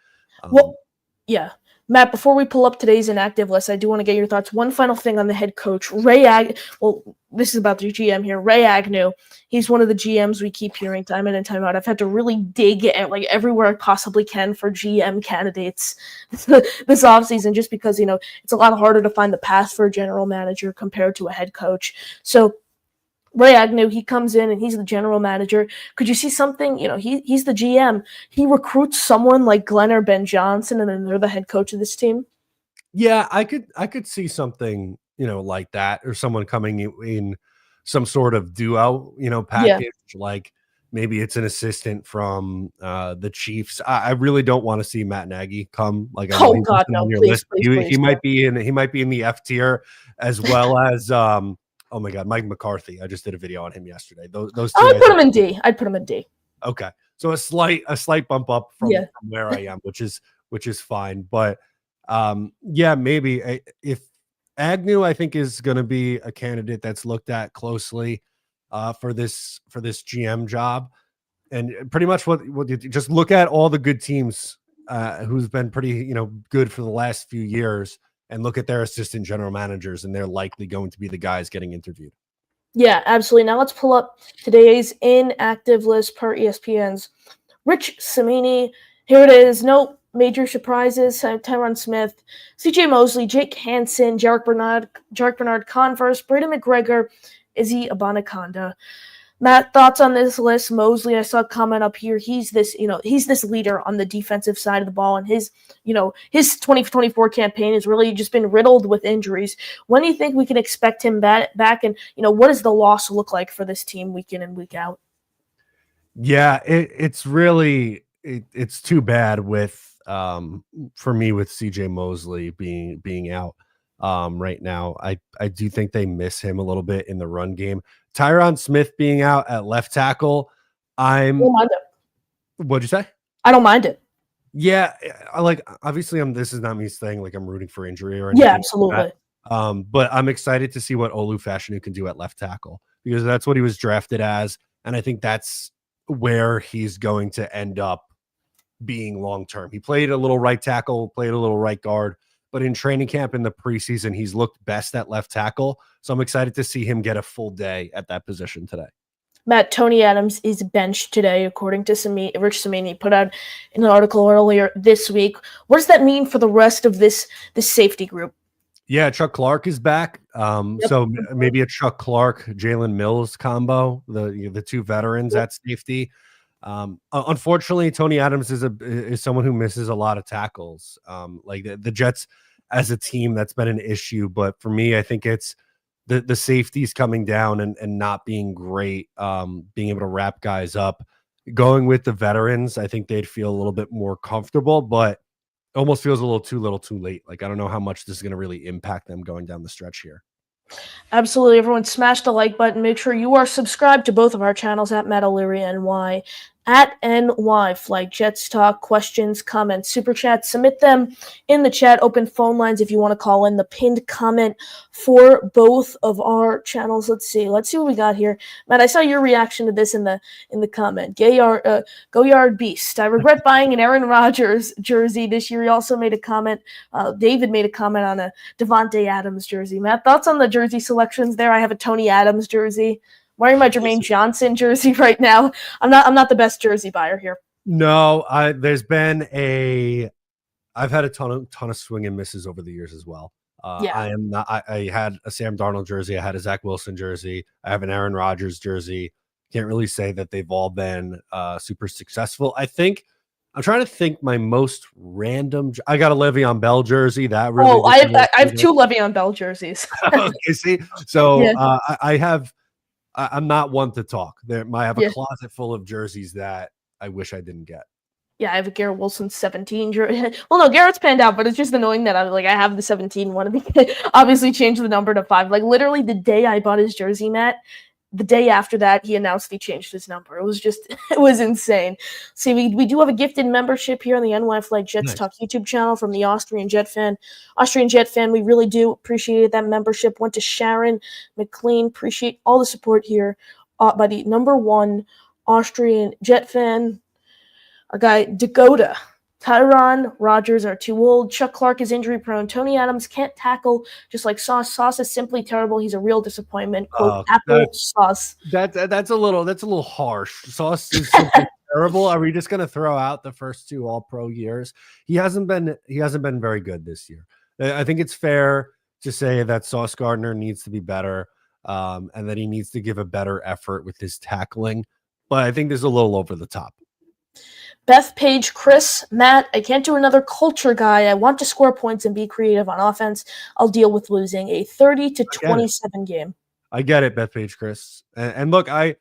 Yeah. Matt, before we pull up today's inactive list, I do want to get your thoughts. One final thing on the head coach, this is about the GM here, Ray Agnew. He's one of the GMs we keep hearing time in and time out. I've had to really dig at everywhere I possibly can for GM candidates this offseason, just because, it's a lot harder to find the path for a general manager compared to a head coach. So Ray Agnew, he comes in and he's the general manager. Could you see something? He's the GM. He recruits someone like Glenn or Ben Johnson, and then they're the head coach of this team. Yeah, I could see something, like that, or someone coming in some sort of duo, Yeah. package. Like maybe it's an assistant from the Chiefs. I really don't want to see Matt Nagy come. Like I know Oh he God, wasn't no! on your Please, list. please, He please. might be in the F tier, as well as oh my God, Mike McCarthy. I just did a video on him yesterday. Those two, I'd I put think. him in D. I'd put him in D. Okay. So a slight bump up Yeah. from where I am, which is fine. But yeah, maybe if Agnew, I think, is going to be a candidate that's looked at closely for this GM job. And pretty much what you just look at all the good teams who's been pretty, good for the last few years, and look at their assistant general managers, and they're likely going to be the guys getting interviewed. Yeah, absolutely. Now let's pull up today's inactive list per ESPN's Rich Cimini. Here it is. No major surprises. Tyron Smith, CJ Mosley, Jake Hansen, Jarek Bernard Converse, Braden McGregor, Izzy Abanaconda. Matt, thoughts on this list? Mosley, I saw a comment up here. He's this leader on the defensive side of the ball, and his 2024 campaign has really just been riddled with injuries. When do you think we can expect him back? And what does the loss look like for this team week in and week out? Yeah, it's really it's too bad with for me with CJ Mosley being out right now. I do think they miss him a little bit in the run game. Tyron Smith being out at left tackle, I don't mind it. What'd you say? I don't mind it. Yeah, obviously this is not me saying like I'm rooting for injury or anything. Yeah, absolutely. Like that. But I'm excited to see what Olu Fashanu can do at left tackle, because that's what he was drafted as, and I think that's where he's going to end up being long term. He played a little right tackle, played a little right guard, but in training camp in the preseason, he's looked best at left tackle. So I'm excited to see him get a full day at that position today. Matt, Tony Adams is benched today, according to Rich Cimini, put out in an article earlier this week. What does that mean for the rest of this safety group? Yeah, Chuck Clark is back. So maybe a Chuck Clark, Jalen Mills combo, the two veterans at safety. Unfortunately, Tony Adams is someone who misses a lot of tackles. Like the Jets as a team, that's been an issue. But for me, I think it's the safeties coming down and not being great, being able to wrap guys up. Going with the veterans, I think they'd feel a little bit more comfortable, but almost feels a little too late. Like, I don't know how much this is going to really impact them going down the stretch here. Absolutely. Everyone smash the like button. Make sure you are subscribed to both of our channels at Matt O'Leary NY, at NY Flight Jets Talk. Questions, comments, super chats, submit them in the chat. Open phone lines if you want to call in. The pinned comment for both of our channels. Let's see what we got here. Matt, I saw your reaction to this in the comment. Go Yard Beast. I regret buying an Aaron Rodgers jersey this year. He also made a comment. David made a comment on a Devontae Adams jersey. Matt, thoughts on the jersey selections there? I have a Tony Adams jersey. Wearing my Jermaine Johnson jersey right now. I'm not the best jersey buyer here. No, I've had a ton of swing and misses over the years as well. I am not. I had a Sam Darnold jersey. I had a Zach Wilson jersey. I have an Aaron Rodgers jersey. Can't really say that they've all been super successful. I think I'm trying to think my most random. I got a Le'Veon Bell jersey. That really. Oh, I have two Le'Veon Bell jerseys. Okay, see, so Yeah. I have. I'm not one to talk. I have a closet full of jerseys that I wish I didn't get. Yeah, I have a Garrett Wilson 17 jersey. Well, no, Garrett's panned out, but it's just annoying that I have the 17 one. Obviously, change the number to 5. Like literally the day I bought his jersey, Matt, the day after that, he announced he changed his number. It was insane. See, we do have a gifted membership here on the NY Flight Jets Talk YouTube channel from the Austrian Jet Fan. We really do appreciate that membership. Went to Sharon McLean. Appreciate all the support here by the number one Austrian Jet Fan. Our guy, Dakota. Tyron Rodgers are too old. Chuck Clark is injury prone. Tony Adams can't tackle, just like Sauce. Sauce is simply terrible. He's a real disappointment. Quote, Apple Sauce. That's a little harsh. Sauce is simply terrible. Are we just gonna throw out the first 2 All-Pro years? He hasn't been very good this year. I think it's fair to say that Sauce Gardner needs to be better, and that he needs to give a better effort with his tackling. But I think this is a little over the top. Beth Page, Chris, Matt, I can't do another culture guy. I want to score points and be creative on offense. I'll deal with losing a 30-27 game. I get it, Bethpage Chris. And look, I'm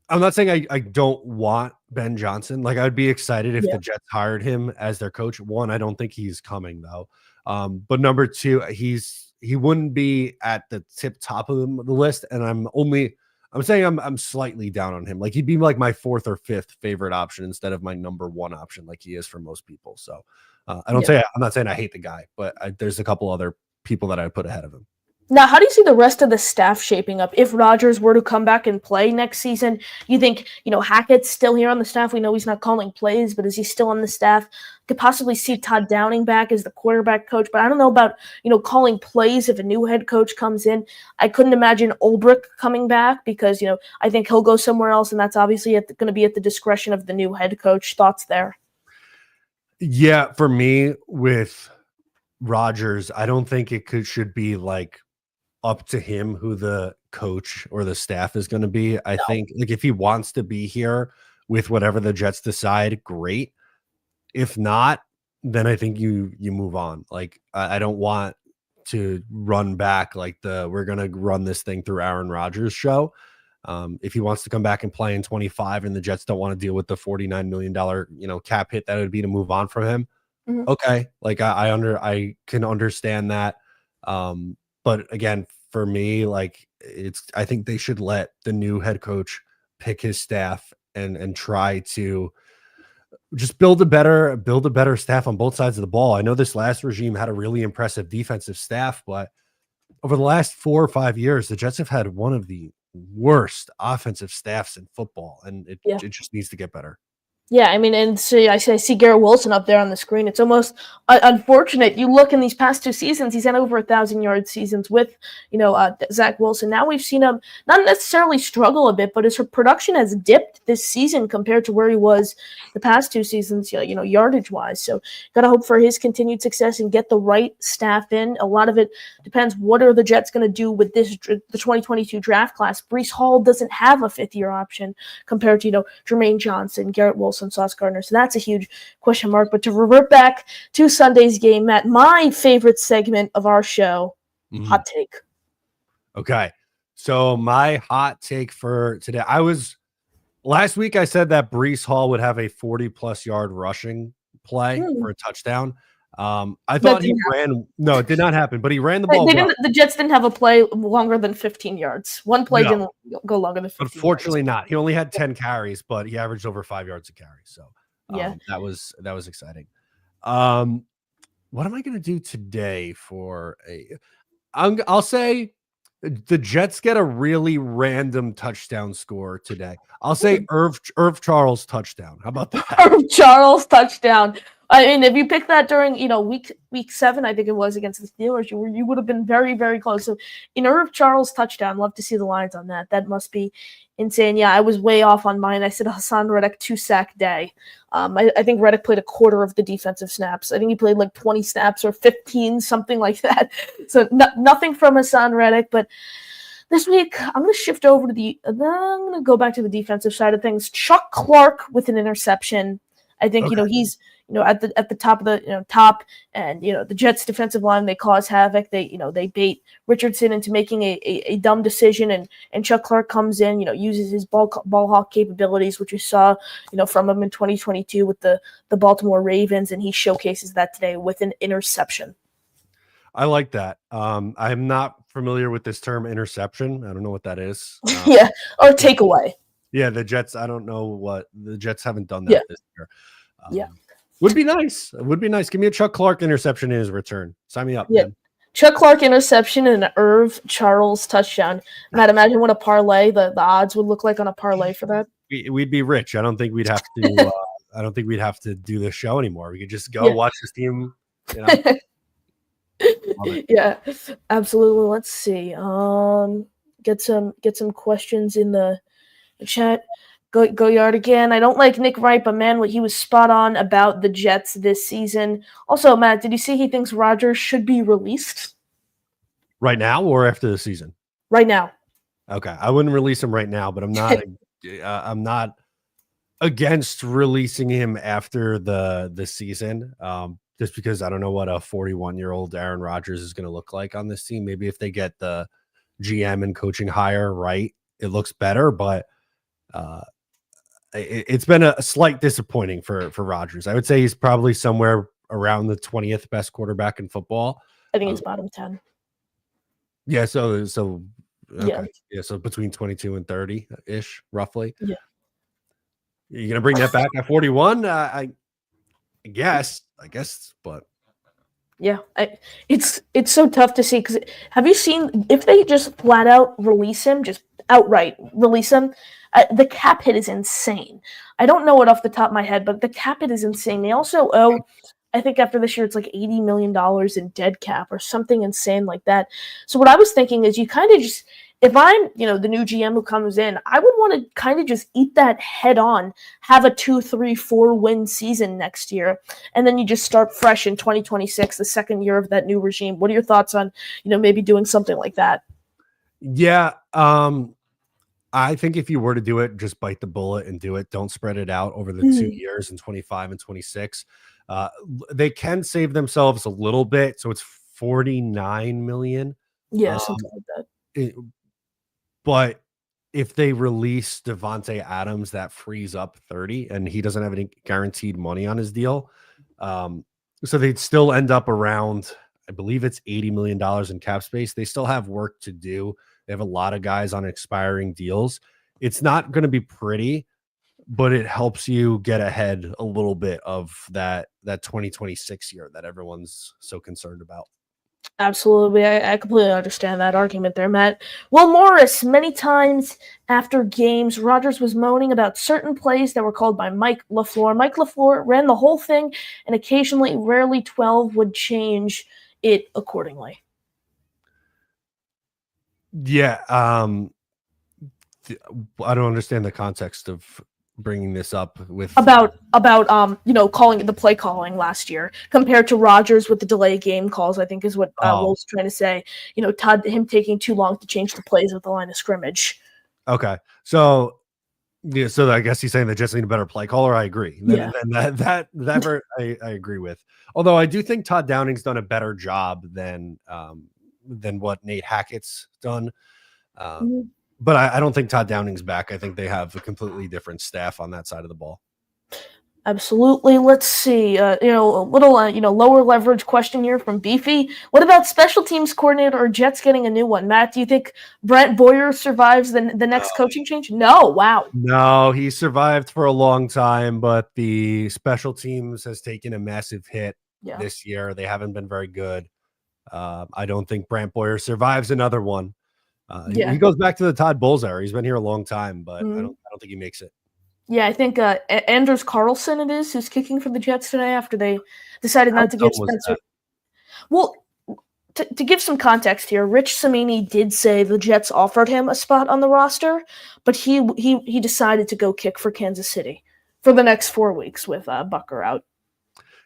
not saying I don't want Ben Johnson. Like, I'd be excited if the Jets hired him as their coach. One, I don't think he's coming though. But number two, he wouldn't be at the top of the list. And I'm saying I'm slightly down on him. Like, he'd be like my 4th or 5th favorite option instead of my number 1 option, like he is for most people. So I'm not saying I hate the guy, but there's a couple other people that I'd put ahead of him. Now, how do you see the rest of the staff shaping up? If Rodgers were to come back and play next season, you think, Hackett's still here on the staff? We know he's not calling plays, but is he still on the staff? Could possibly see Todd Downing back as the quarterback coach, but I don't know about, calling plays if a new head coach comes in. I couldn't imagine Ulbrich coming back because, I think he'll go somewhere else, and that's obviously going to be at the discretion of the new head coach. Thoughts there? Yeah, for me, with Rodgers, I don't think should be like up to him who the coach or the staff is going to be. I think like if he wants to be here with whatever the Jets decide, great. If not, then I think you move on. Like, I don't want to run back like we're going to run this thing through Aaron Rodgers show. If he wants to come back and play in 25 and the Jets don't want to deal with the $49 million, cap hit that would be to move on from him. Mm-hmm. Okay. Like I can understand that. But again, for me, like I think they should let the new head coach pick his staff and try to just build a better staff on both sides of the ball. I know this last regime had a really impressive defensive staff, but over the last 4 or 5 years, the Jets have had one of the worst offensive staffs in football, and it just needs to get better. Yeah, I mean, and so I see Garrett Wilson up there on the screen. It's almost unfortunate. You look in these past 2 seasons, he's had over 1,000-yard seasons with, Zach Wilson. Now we've seen him not necessarily struggle a bit, but his production has dipped this season compared to where he was the past 2 seasons, yardage-wise. So got to hope for his continued success and get the right staff in. A lot of it depends what are the Jets going to do with the 2022 draft class. Breece Hall doesn't have a 5th-year option compared to, Jermaine Johnson, Garrett Wilson, Sauce Gardner. So that's a huge question mark. But to revert back to Sunday's game, Matt, my favorite segment of our show, Hot Take. Okay. So my hot take for today, last week I said that Breece Hall would have a 40+ yard rushing play for a touchdown. I thought no, it did not happen, but he ran the ball. The Jets didn't have a play longer than 15 yards. One play didn't go longer than 15 Unfortunately yards. not. He only had 10 carries, but he averaged over 5 yards a carry. So that was exciting. What am I going to do today for I'll say the Jets get a really random touchdown score today. I'll say Irv Charles touchdown. How about that? Irv Charles touchdown. I mean, if you picked that during, week 7, I think it was against the Steelers, you would have been very, very close. So, in Irv Charles touchdown, love to see the lines on that. That must be insane. Yeah, I was way off on mine. I said Hassan Reddick 2-sack day. I think Reddick played a quarter of the defensive snaps. I think he played like 20 snaps or 15, something like that. So nothing from Hassan Reddick, but this week, I'm going to shift over to I'm going to go back to the defensive side of things. Chuck Clark with an interception. I think, he's, at the top of the, top, and, the Jets defensive line, they cause havoc. They bait Richardson into making a dumb decision, and Chuck Clark comes in, uses his ball hawk capabilities, which you saw, from him in 2022 with the Baltimore Ravens, and he showcases that today with an interception. I like that. I'm not familiar with this term interception. I don't know what that is. Yeah, or takeaway. Yeah, the Jets, I don't know what the Jets haven't done that this year. Would be nice. It would be nice. Give me a Chuck Clark interception in his return. Sign me up, man. Chuck Clark interception and an Irv Charles touchdown. Matt, imagine what a parlay, the odds would look like on a parlay for that. We'd be rich. I don't think we'd have to I don't think we'd have to do this show anymore. We could just go watch this team, Yeah, absolutely. Let's see. Get some questions in the chat. Go Yard again. I don't like Nick Wright, but man, he was spot on about the Jets this season. Also, Matt, did you see he thinks Rodgers should be released? Right now or after the season? Right now. Okay. I wouldn't release him right now, but I'm not against releasing him after the season, just because I don't know what a 41-year-old Aaron Rodgers is going to look like on this team. Maybe if they get the GM and coaching hire right, it looks better, but it's been a slight disappointing for Rodgers. I would say he's probably somewhere around the 20th best quarterback in football. I think he's bottom 10. Yeah, so Yeah. so between 22 and 30 ish, roughly. Yeah. You're gonna bring that back at 41? I guess, but Yeah, it's so tough to see because have you seen if they just flat out release him, just outright release him, the cap hit is insane. I don't know it off the top of my head, but the cap hit is insane. They also owe, I think after this year, it's like $80 million in dead cap or something insane like that. So what I was thinking is you kind of just, if I'm, the new GM who comes in, I would want to kind of just eat that head on, have a 2, 3, 4 win season next year, and then you just start fresh in 2026, the second year of that new regime. What are your thoughts on, maybe doing something like that? Yeah, I think if you were to do it, just bite the bullet and do it. Don't spread it out over the 2 years in 25 and 26. They can save themselves a little bit, so it's $49 million. Yeah, something like that. But if they release Devontae Adams, that frees up 30, and he doesn't have any guaranteed money on his deal. So they'd still end up around, I believe it's $80 million in cap space. They still have work to do. They have a lot of guys on expiring deals. It's not going to be pretty, but it helps you get ahead a little bit of that 2026 year that everyone's so concerned about. Absolutely. I completely understand that argument there, Matt. Will Morris, many times after games, Rodgers was moaning about certain plays that were called by Mike LaFleur. Mike LaFleur ran the whole thing, and occasionally, rarely 12 would change it accordingly. Yeah. I don't understand the context of bringing this up with about calling the play calling last year compared to Rodgers with the delay game calls. I think is what Will's trying to say. Todd, him taking too long to change the plays at the line of scrimmage. Okay, so yeah, so I guess he's saying the Jets need a better play caller. I agree. Yeah. That I agree with. Although I do think Todd Downing's done a better job than what Nate Hackett's done. But I don't think Todd Downing's back. I think they have a completely different staff on that side of the ball. Absolutely. Let's see. A little lower leverage question here from Beefy. What about special teams coordinator or Jets getting a new one? Matt, do you think Brent Boyer survives the next coaching change? No. Wow. No, he survived for a long time, but the special teams has taken a massive hit this year. They haven't been very good. I don't think Brent Boyer survives another one. He goes back to the Todd Bowles era. He's been here a long time, but I don't think he makes it. Yeah, I think Anders Carlson it is who's kicking for the Jets today after they decided not to give Spencer. Well, to give some context here, Rich Cimini did say the Jets offered him a spot on the roster, but he decided to go kick for Kansas City for the next 4 weeks with Bucker out.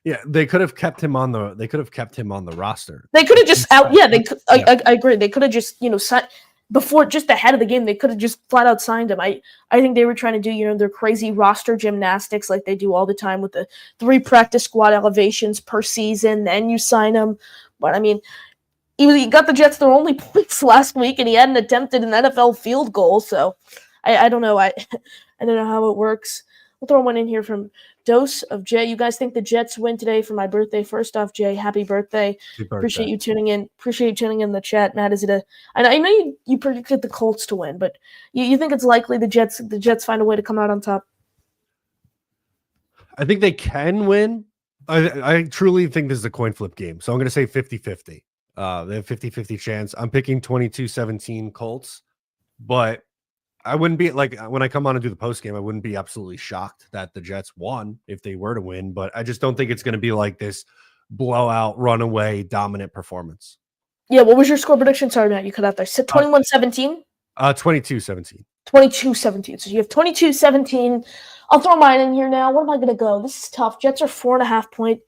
Yeah, they could have kept him on the roster. They could have just out. Yeah, they. I agree. They could have just signed before, just ahead of the game. They could have just flat out signed him. I think they were trying to do their crazy roster gymnastics like they do all the time with the 3 practice squad elevations per season. Then you sign him. But I mean, he got the Jets their only points last week, and he hadn't attempted an NFL field goal. So I don't know. I don't know how it works. We'll throw one in here from Dose of Jay. You guys think the Jets win today for my birthday? First off, Jay, happy birthday. Appreciate you tuning in. Appreciate you tuning in the chat. Matt, is it I know you predicted the Colts to win, but you think it's likely the Jets find a way to come out on top? I think they can win. I truly think this is a coin flip game. So I'm going to say 50-50. They have 50-50 chance. I'm picking 22-17 Colts, but I wouldn't be like when I come on and do the post game, I wouldn't be absolutely shocked that the Jets won if they were to win, but I just don't think it's going to be like this blowout, runaway, dominant performance. Yeah, what was your score prediction? Sorry, Matt, you cut out there. 21-17? 22-17. 22-17. So you have 22-17. I'll throw mine in here now. What am I going to go? This is tough. Jets are 4.5-point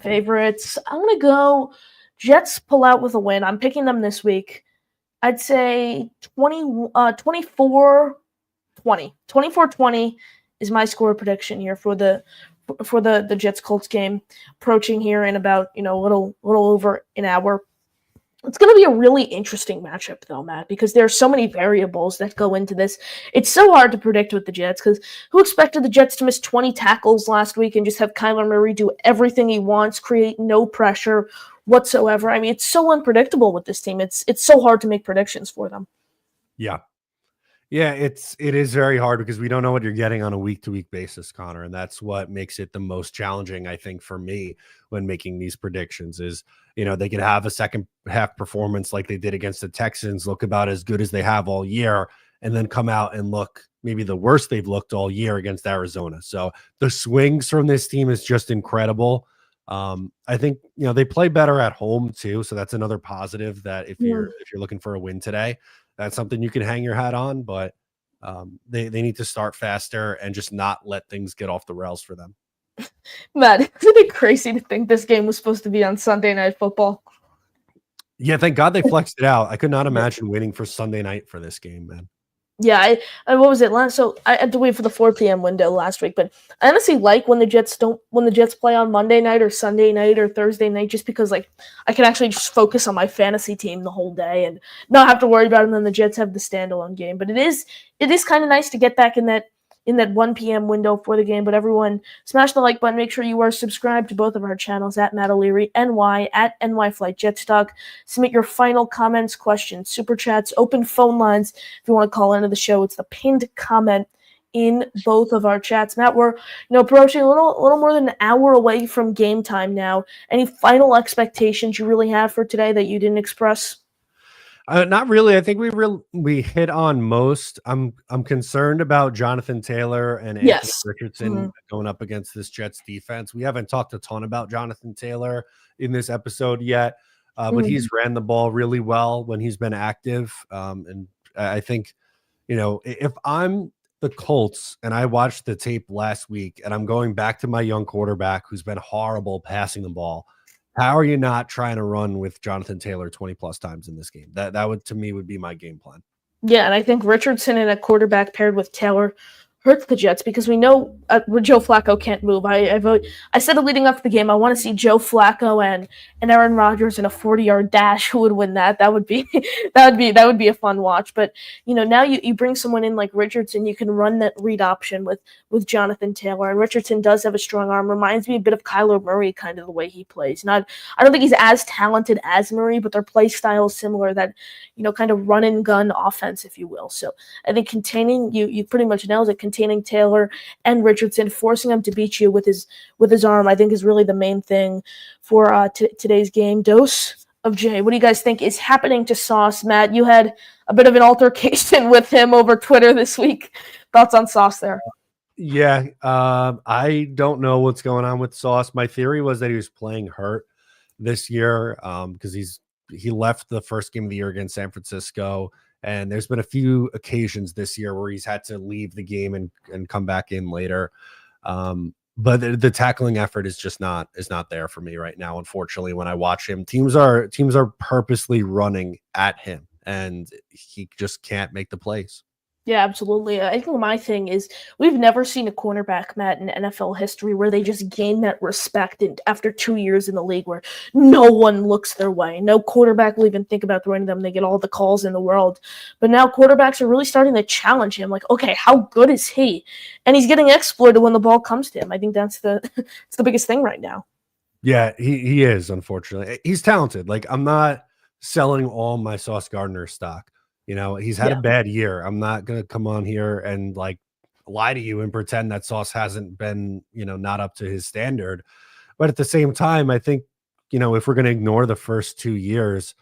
favorites. I'm going to go Jets pull out with a win. I'm picking them this week. I'd say 24-20. 24-20. my score prediction here for the Jets Colts game, approaching here in about a little over an hour. It's going to be a really interesting matchup, though, Matt, because there are so many variables that go into this. It's so hard to predict with the Jets, because who expected the Jets to miss 20 tackles last week and just have Kyler Murray do everything he wants, create no pressure whatsoever? I mean, it's so unpredictable with this team. It's so hard to make predictions for them. Yeah. Yeah, it is very hard because we don't know what you're getting on a week-to-week basis, Connor, and that's what makes it the most challenging, I think, for me when making these predictions is, they could have a second half performance like they did against the Texans, look about as good as they have all year, and then come out and look maybe the worst they've looked all year against Arizona. So the swings from this team is just incredible. I think, they play better at home too, so that's another positive that if you're looking for a win today, that's something you can hang your hat on, but they need to start faster and just not let things get off the rails for them. Matt, isn't it crazy to think this game was supposed to be on Sunday Night Football? Yeah, thank God they flexed it out. I could not imagine waiting for Sunday night for this game, man. Yeah, what was it last? So I had to wait for the 4 p.m. window last week, but I honestly like when the Jets play on Monday night or Sunday night or Thursday night, just because I can actually just focus on my fantasy team the whole day and not have to worry about it. And then the Jets have the standalone game, but it is kind of nice to get back in that 1 p.m. window for the game. But everyone, smash the like button. Make sure you are subscribed to both of our channels at Matt O'Leary NY at NY Flight Jets Talk. Submit your final comments, questions, super chats, open phone lines. If you want to call into the show, it's the pinned comment in both of our chats. Matt, we're approaching a little more than an hour away from game time now. Any final expectations you really have for today that you didn't express? Not really. I think we hit on most. I'm concerned about Jonathan Taylor and Anthony Richardson going up against this Jets defense. We haven't talked a ton about Jonathan Taylor in this episode yet, but he's ran the ball really well when he's been active. And I think, if I'm the Colts and I watched the tape last week and I'm going back to my young quarterback who's been horrible passing the ball, how are you not trying to run with Jonathan Taylor 20 plus times in this game? That would, to me, would be my game plan. Yeah, and I think Richardson and a quarterback paired with Taylor hurts the Jets because we know Joe Flacco can't move. I said it leading up to the game. I want to see Joe Flacco and Aaron Rodgers in a 40-yard dash. Who would win that? That would be a fun watch. But now you bring someone in like Richardson, you can run that read option with Jonathan Taylor. And Richardson does have a strong arm. Reminds me a bit of Kyler Murray, kind of the way he plays. I don't think he's as talented as Murray, but their play style is similar. That kind of run and gun offense, if you will. So I think containing you pretty much nails it. Containing Taylor and Richardson, forcing him to beat you with his arm, I think is really the main thing for today's game. Dose of J. What do you guys think is happening to Sauce? Matt, you had a bit of an altercation with him over Twitter this week. Thoughts on Sauce there? Yeah, I don't know what's going on with Sauce. My theory was that he was playing hurt this year because he left the first game of the year against San Francisco. And there's been a few occasions this year where he's had to leave the game and come back in later. But the tackling effort is just not there for me right now. Unfortunately, when I watch him, teams are purposely running at him and he just can't make the plays. Yeah, absolutely. I think my thing is we've never seen a cornerback, Matt, in NFL history where they just gain that respect after 2 years in the league where no one looks their way. No quarterback will even think about throwing them. They get all the calls in the world. But now quarterbacks are really starting to challenge him. Like, okay, how good is he? And he's getting exploited when the ball comes to him. I think that's it's the biggest thing right now. Yeah, he is, unfortunately. He's talented. Like, I'm not selling all my Sauce Gardner stock. He's had a bad year. I'm not going to come on here and lie to you and pretend that Sauce hasn't been, not up to his standard. But at the same time, I think, if we're going to ignore the first 2 years,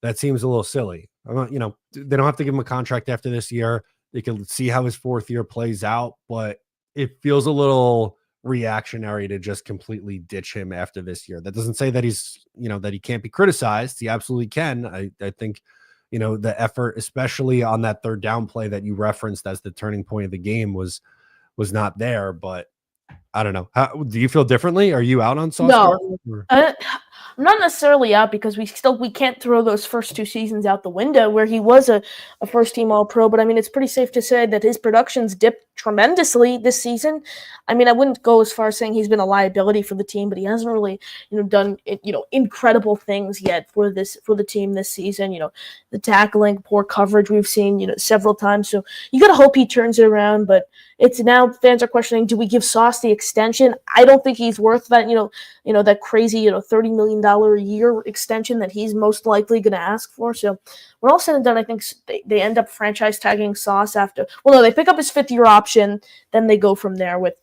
that seems a little silly. They don't have to give him a contract after this year. They can see how his fourth year plays out, but it feels a little reactionary to just completely ditch him after this year. That doesn't say that he's, that he can't be criticized. He absolutely can. I think, the effort, especially on that third down play that you referenced as the turning point of the game was not there, but I don't know. How do you feel differently? Are you out on Sauce? No, I'm not necessarily out because we can't throw those first 2 seasons out the window where he was a first team All-Pro. But I mean, it's pretty safe to say that his production's dipped tremendously this season. I mean, I wouldn't go as far as saying he's been a liability for the team, but he hasn't really, done incredible things yet for the team this season. The tackling, poor coverage we've seen, several times. So you got to hope he turns it around. But it's now fans are questioning: do we give Sauce the extension? I don't think he's worth that. That crazy $30 million a year extension that he's most likely going to ask for. So when all said and done, I think they end up franchise tagging Sauce after. Well, no, they pick up his 5th-year option, then they go from there with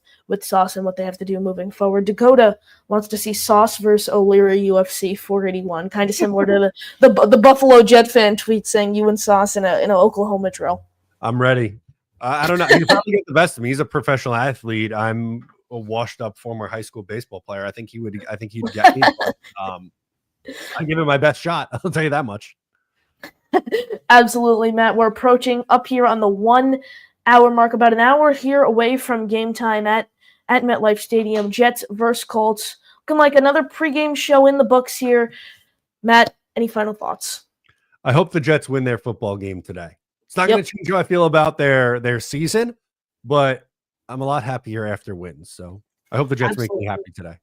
Sauce and what they have to do moving forward. Dakota wants to see Sauce versus O'Leary UFC 481, kind of similar to the Buffalo Jet fan tweet saying you and Sauce in an Oklahoma drill. I'm ready. I don't know. He'd probably get the best of me. He's a professional athlete. I'm a washed-up former high school baseball player. I think he'd get me. But, I'd give him my best shot. I'll tell you that much. Absolutely, Matt. We're approaching up here on the 1 hour mark, about an hour here away from game time at MetLife Stadium. Jets versus Colts. Looking like another pregame show in the books here. Matt, any final thoughts? I hope the Jets win their football game today. It's not going to change how I feel about their season, but I'm a lot happier after wins. So I hope the Jets make me happy today.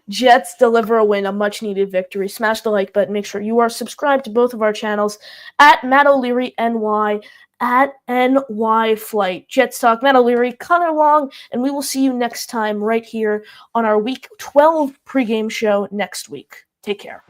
Jets deliver a win, a much-needed victory. Smash the like button. Make sure you are subscribed to both of our channels at Matt O'Leary NY, at NY Flight. Jets Talk, Matt O'Leary, Connor Long, and we will see you next time right here on our Week 12 pregame show next week. Take care.